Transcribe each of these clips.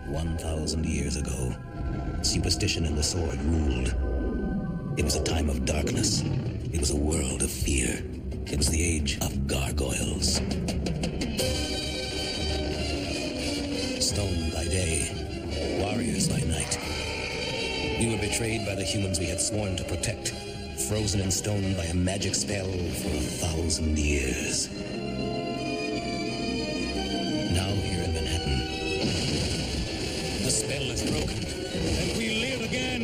1,000 years ago, superstition and the sword ruled. It was a time of darkness. It was a world of fear. It was the age of gargoyles. Stone by day, warriors by night. We were betrayed by the humans we had sworn to protect, frozen in stone by a magic spell for 1,000 years. Now here in Manhattan, the spell is broken, and we live again.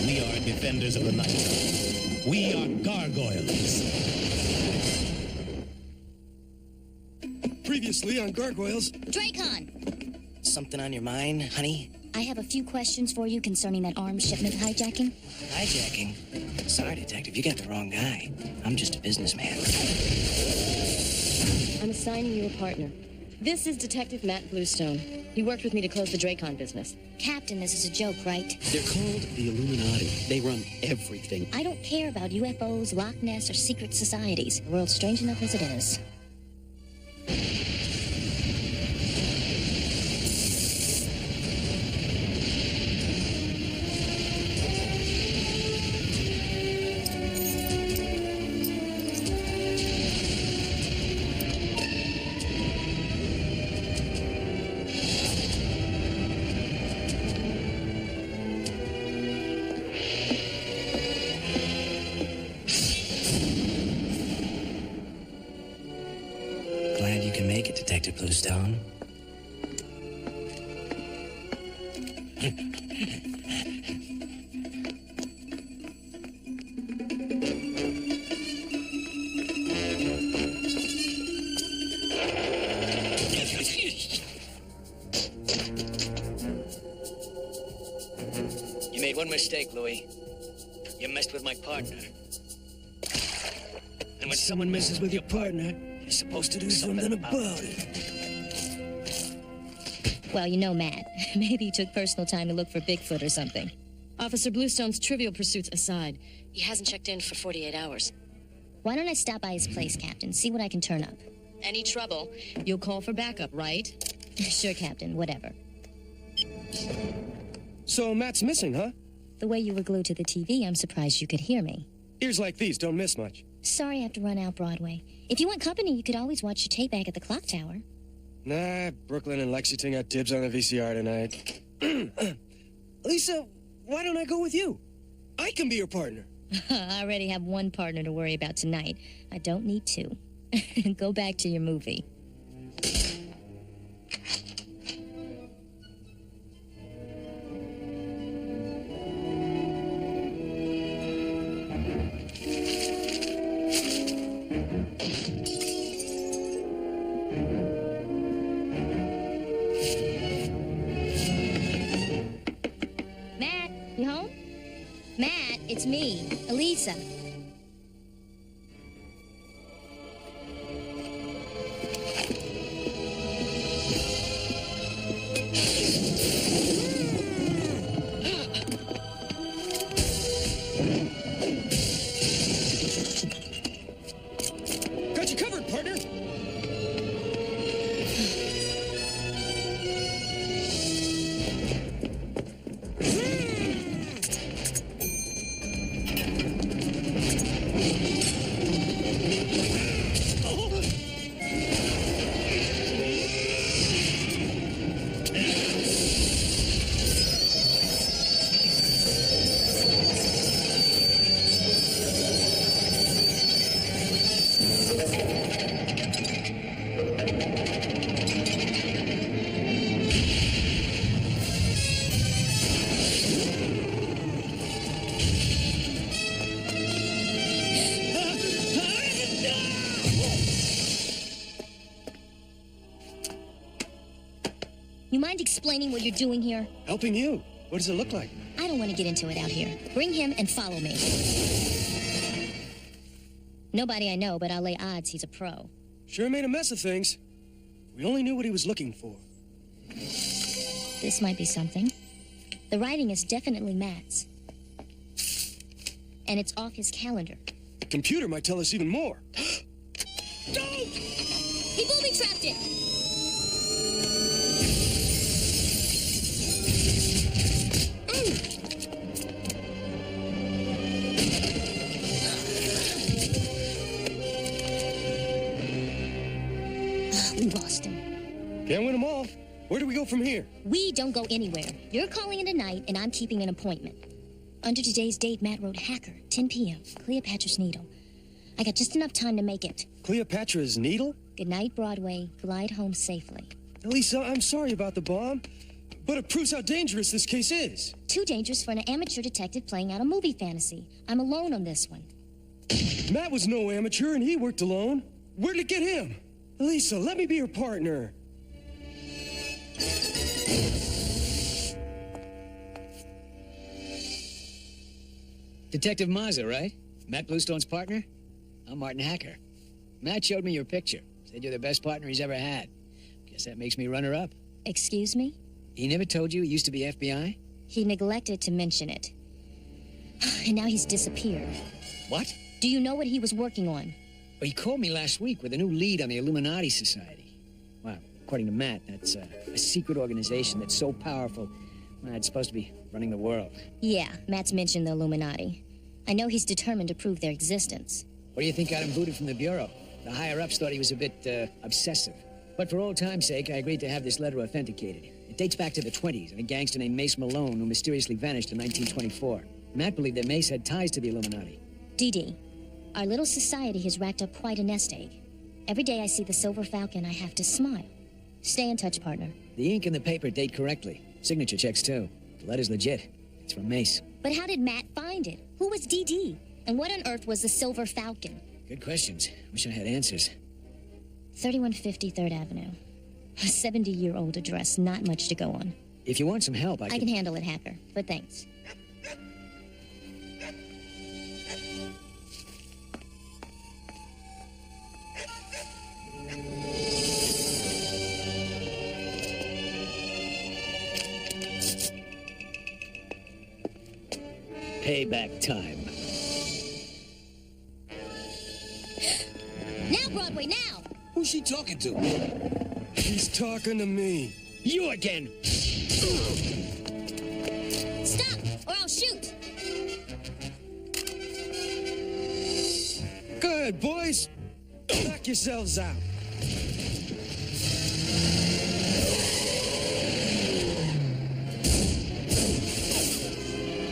We are defenders of the night. We are gargoyles. Previously on Gargoyles. Dracon! Something on your mind, honey? I have a few questions for you concerning that arms shipment hijacking. Hijacking? Sorry, Detective, you got the wrong guy. I'm just a businessman. I'm assigning you a partner. This is Detective Matt Bluestone. He worked with me to close the Dracon business. Captain, this is a joke, right? They're called the Illuminati. They run everything. I don't care about UFOs, Loch Ness, or secret societies. The world's strange enough as it is. Glad you can make it, Detective Bluestone. You made one mistake, Louis. You messed with my partner. And when someone messes with your partner, you're supposed to do something about it. Well, you know Matt. Maybe he took personal time to look for Bigfoot or something. Officer Bluestone's trivial pursuits aside, he hasn't checked in for 48 hours. Why don't I stop by his place, Captain, see what I can turn up? Any trouble, you'll call for backup, right? Sure, Captain, whatever. So Matt's missing, huh? The way you were glued to the TV, I'm surprised you could hear me. Ears like these don't miss much. Sorry I have to run out Broadway. If you want company, you could always watch your tape back at the clock tower. Nah, Brooklyn and Lexington got dibs on the VCR tonight. Lisa, why don't I go with you? I can be your partner. I already have one partner to worry about tonight. I don't need two. Go back to your movie. Matt, you home? Matt, it's me, Elisa. Got you covered, partner. You mind explaining what you're doing here? Helping you. What does it look like? I don't want to get into it out here. Bring him and follow me. Nobody I know, but I'll lay odds he's a pro. Sure made a mess of things. We only knew what he was looking for. This might be something. The writing is definitely Matt's. and it's off his calendar. The computer might tell us even more. Don't! He booby-trapped it! We lost him. Can't win them all. Where do we go from here? We don't go anywhere. You're calling it a night, and I'm keeping an appointment. Under today's date, Matt wrote Hacker, 10 p.m., Cleopatra's Needle. I got just enough time to make it. Cleopatra's Needle? Good night, Broadway. Glide home safely. Lisa, I'm sorry about the bomb, but it proves how dangerous this case is. Too dangerous for an amateur detective playing out a movie fantasy. I'm alone on this one. Matt was no amateur, and he worked alone. Where'd it get him? Lisa, let me be your partner. Detective Mazza, right? Matt Bluestone's partner? I'm Martin Hacker. Matt showed me your picture. Said you're the best partner he's ever had. Guess that makes me runner-up. Excuse me? He never told you he used to be FBI? He neglected to mention it. And now he's disappeared. What? Do you know what he was working on? Well, he called me last week with a new lead on the Illuminati Society. Well, according to Matt, that's a secret organization that's so powerful, well, it's supposed to be running the world. Yeah, Matt's mentioned the Illuminati. I know he's determined to prove their existence. What do you think got him booted from the Bureau? The higher-ups thought he was a bit, obsessive. But for old time's sake, I agreed to have this letter authenticated. It dates back to the 20s, and a gangster named Mace Malone who mysteriously vanished in 1924. Matt believed that Mace had ties to the Illuminati. Dee, our little society has racked up quite a nest egg. Every day I see the Silver Falcon, I have to smile. Stay in touch, partner. The ink and the paper date correctly. Signature checks, too. The letter's legit. It's from Mace. But how did Matt find it? Who was Dee? And what on earth was the Silver Falcon? Good questions. Wish I had answers. 3150 3rd Avenue. A 70-year-old address, not much to go on. If you want some help, I can handle it, Hacker, but thanks. Payback time. Now, Broadway, now! Who's she talking to? He's talking to me. You again! Stop, or I'll shoot! Go ahead, boys. Knock yourselves out.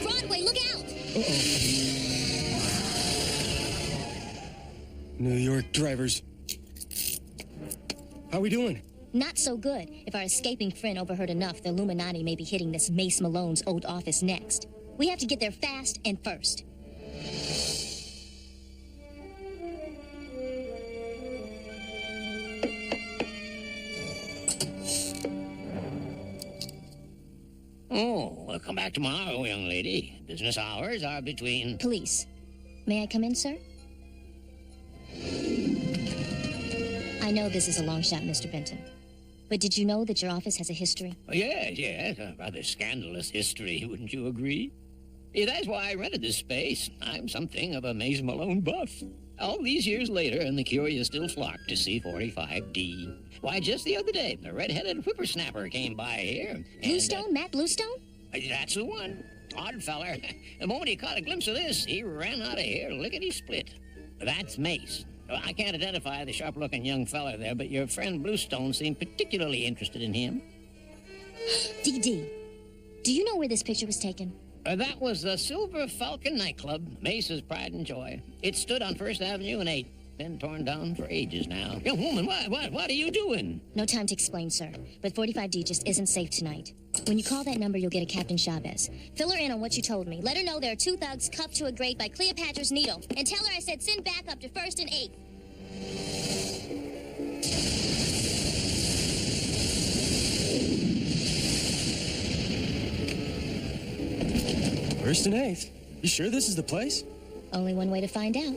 Broadway, look out! Uh-oh. New York drivers. How we doing? Not so good. If our escaping friend overheard enough, the Illuminati may be hitting this Mace Malone's old office next. We have to get there fast and first. Oh, well, come back tomorrow, young lady. Business hours are between... Police. May I come in, sir? I know this is a long shot, Mr. Benton. But did you know that your office has a history? Oh, yes, a rather scandalous history, wouldn't you agree? Yeah, that's why I rented this space. I'm something of a Maze Malone buff. All these years later, and the curious still flock to see 45D. Why, just the other day, a red-headed whippersnapper came by here. And, Bluestone? Matt Bluestone? That's the one. Odd feller. The moment he caught a glimpse of this, he ran out of here lickety-split. That's Mace. I can't identify the sharp-looking young feller there, but your friend Bluestone seemed particularly interested in him. Dee, do you know where this picture was taken? That was the Silver Falcon nightclub, Mace's pride and joy. It stood on 1st Avenue and 8th. Been torn down for ages now. Young woman, what are you doing? No time to explain, sir. But 45D just isn't safe tonight. When you call that number, you'll get a Captain Chavez. Fill her in on what you told me. Let her know there are 2 thugs cuffed to a grate by Cleopatra's Needle. And tell her I said send backup to 1st and 8th. First and 8th. You sure this is the place? Only one way to find out.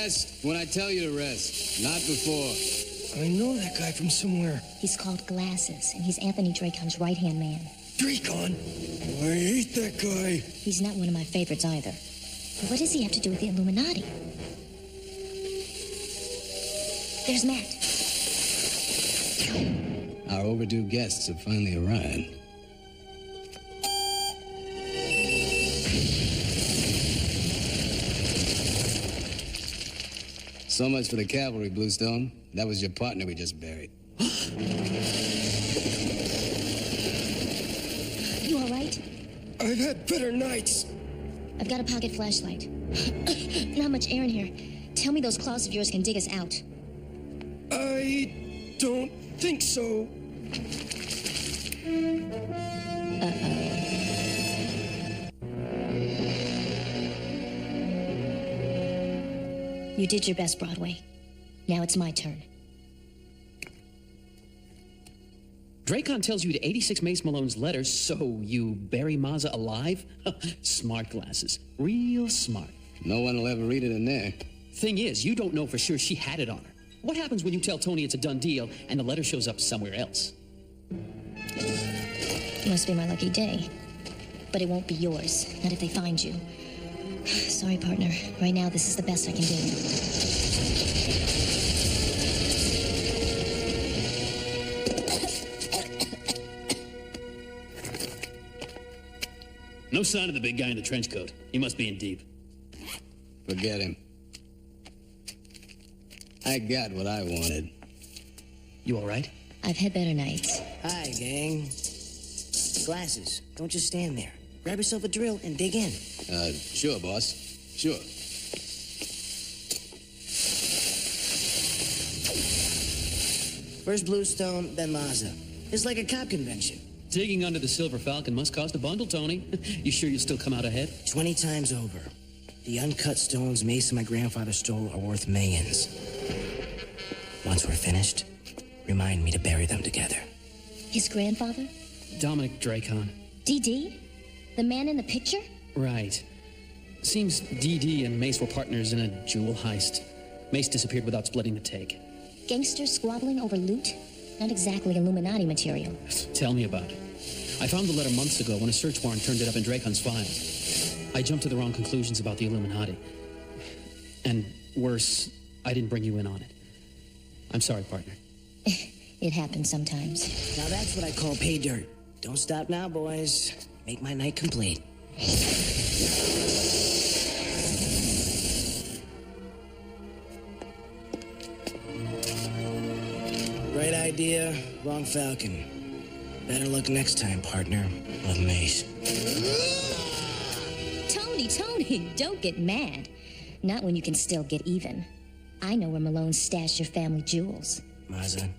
Rest when I tell you to rest, not before. I know that guy from somewhere. He's called Glasses, and he's Anthony Dracon's right-hand man. Dracon? I hate that guy. He's not one of my favorites either. But what does he have to do with the Illuminati? There's Matt. Our overdue guests have finally arrived. So much for the cavalry, Bluestone. That was your partner we just buried. You all right? I've had better nights. I've got a pocket flashlight. Not much air in here. Tell me those claws of yours can dig us out. I don't think so. You did your best, Broadway. Now it's my turn. Dracon tells you to 86 Mace Malone's letters, so you bury Mazza alive? Smart Glasses. Real smart. No one will ever read it in there. Thing is, you don't know for sure she had it on her. What happens when you tell Tony it's a done deal and the letter shows up somewhere else? Must be my lucky day. But it won't be yours. Not if they find you. Sorry, partner. Right now, this is the best I can do. No sign of the big guy in the trench coat. He must be in deep. Forget him. I got what I wanted. You all right? I've had better nights. Hi, gang. Glasses, don't just stand there. Grab yourself a drill and dig in. Sure, boss. Sure. First Bluestone, then Mazza. It's like a cop convention. Digging under the Silver Falcon must cost a bundle, Tony. You sure you'll still come out ahead? 20 times over. The uncut stones Mace and my grandfather stole are worth millions. Once we're finished, remind me to bury them together. His grandfather? Dominic Dracon. DD? The man in the picture? Right. Seems DD and Mace were partners in a jewel heist. Mace disappeared without splitting the take. Gangsters squabbling over loot? Not exactly Illuminati material. Tell me about it. I found the letter months ago when a search warrant turned it up in Dracon's files. I jumped to the wrong conclusions about the Illuminati. And worse, I didn't bring you in on it. I'm sorry, partner. It happens sometimes. Now that's what I call pay dirt. Don't stop now, boys. Make my night complete. Right idea, wrong Falcon. Better luck next time, partner. Love, Mace. Tony, don't get mad. Not when you can still get even. I know where Malone stashed your family jewels. Mazza,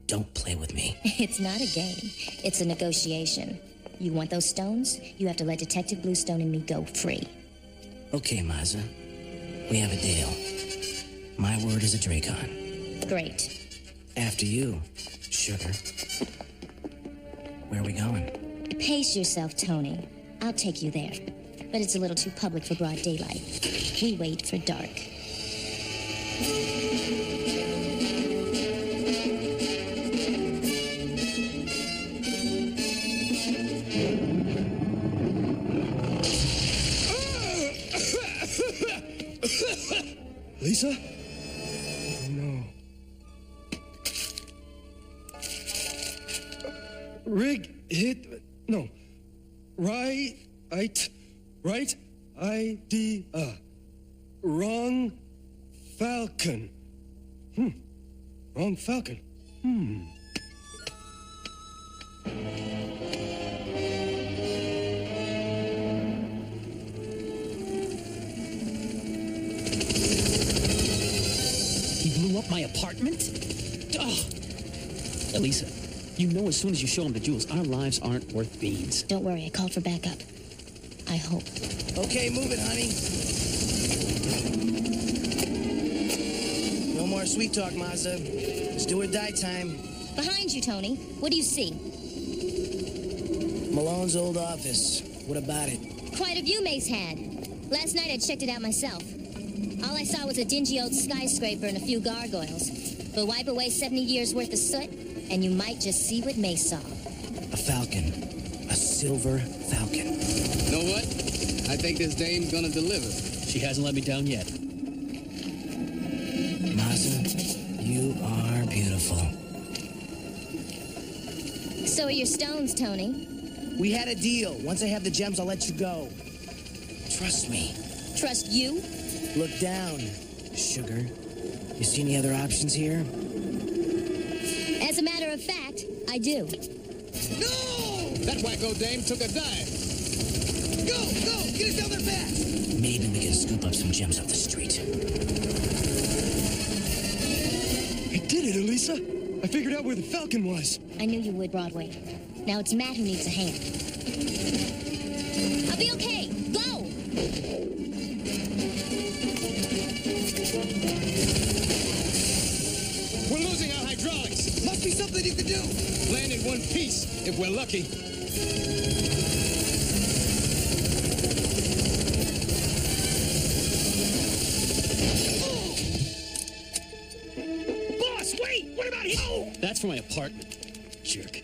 don't play with me. It's not a game. It's a negotiation. You want those stones? You have to let Detective Bluestone and me go free. Okay, Mazza. We have a deal. My word is a Dracon. Great. After you, sugar. Where are we going? Pace yourself, Tony. I'll take you there. But it's a little too public for broad daylight. We wait for dark. Lisa? Oh, no. Rig hit... No. Right idea. Wrong Falcon. Wrong Falcon. He blew up my apartment? Oh. Elisa, you know as soon as you show him the jewels, our lives aren't worth beans. Don't worry, I called for backup. I hope. Okay, move it, honey. No more sweet talk, Mazza. It's do or die time. Behind you, Tony. What do you see? Malone's old office. What about it? Quite a view Mace had. Last night I checked it out myself. All I saw was a dingy old skyscraper and a few gargoyles. But wipe away 70 years worth of soot, and you might just see what May saw. A falcon. A silver falcon. Know what? I think this dame's gonna deliver. She hasn't let me down yet. Masa, you are beautiful. So are your stones, Tony. We had a deal. Once I have the gems, I'll let you go. Trust me. Trust you? Look down, sugar. You see any other options here? As a matter of fact, I do. No! That wacko dame took a dive. Go! Get us down there fast! Maybe we can scoop up some gems off the street. I did it, Elisa. I figured out where the Falcon was. I knew you would, Broadway. Now it's Matt who needs a hand. I'll be okay. Go! We're losing our hydraulics. Must be something you can do. Land in one piece, if we're lucky. Boss, wait! What about him? Oh! That's for my apartment, jerk.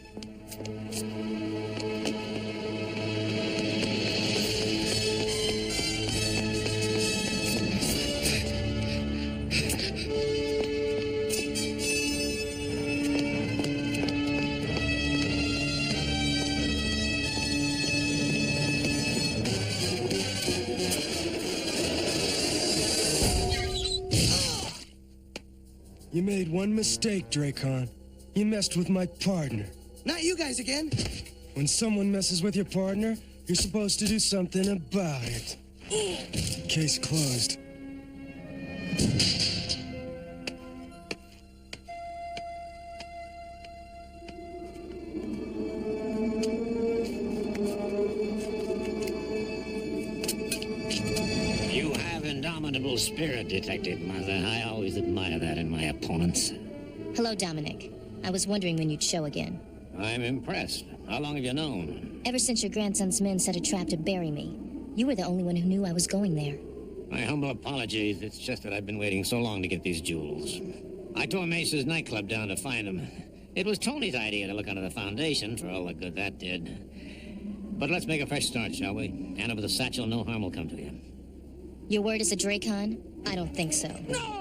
You made one mistake, Dracon. You messed with my partner. Not you guys again. When someone messes with your partner, you're supposed to do something about it. Case closed. You have indomitable spirit, Detective Mother. I always admire that in my opponents. Hello, Dominic. I was wondering when you'd show again. I'm impressed. How long have you known? Ever since your grandson's men set a trap to bury me. You were the only one who knew I was going there. My humble apologies. It's just that I've been waiting so long to get these jewels. I tore Mace's nightclub down to find them. It was Tony's idea to look under the foundation for all the good that did. But let's make a fresh start, shall we? Hand over the satchel, no harm will come to you. Your word is a Dracon? I don't think so. No!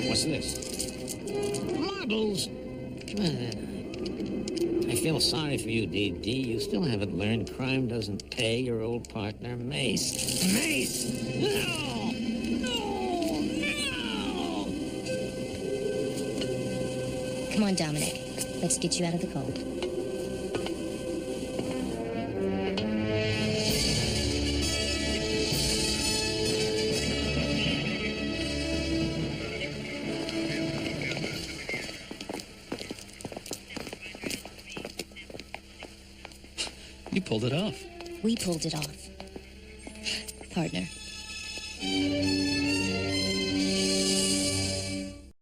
What's this? Marbles! I feel sorry for you, D.D. You still haven't learned crime doesn't pay your old partner, Mace. Mace! No! No! No! Come on, Dominic. Let's get you out of the cold. You pulled it off. We pulled it off. Partner.